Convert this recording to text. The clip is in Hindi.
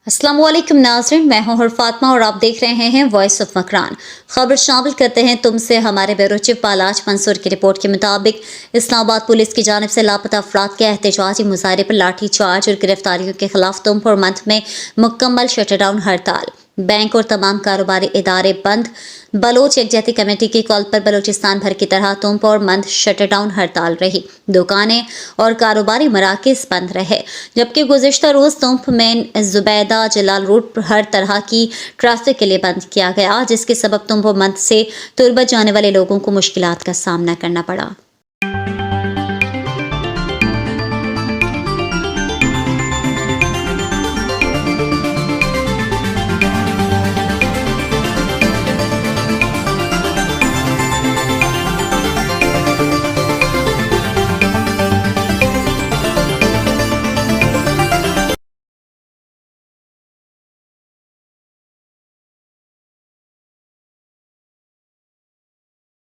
अस्सलाम वालेकुम नाज़रीन, मैं हूं फातिमा और आप देख रहे हैं वॉइस ऑफ मकरान। खबर शामिल करते हैं तुमसे हमारे ब्यूरो चीफ पालाज मंसूर की रिपोर्ट के मुताबिक इस्लामाबाद पुलिस की जानिब से लापता अफराद के एहतजाजी मुजाहरे पर लाठी चार्ज और गिरफ्तारियों के खिलाफ तुमपुर मंथ में मुकम्मल शटडाउन हड़ताल, बैंक और तमाम कारोबारी इदारे बंद। बलोच यकजहती कमेटी की कॉल पर बलोचिस्तान भर की तरह तुमपुर मंथ शटडाउन हड़ताल रही। दुकानें और कारोबारी मराकज बंद रहे, जबकि गुज़िश्ता रोज़ तुंप में जुबैदा जलाल रोड पर हर तरह की ट्रैफिक के लिए बंद किया गया, जिसके सबब तुंपुर मंथ से तुर्बत जाने वाले लोगों को मुश्किलात का सामना करना पड़ा।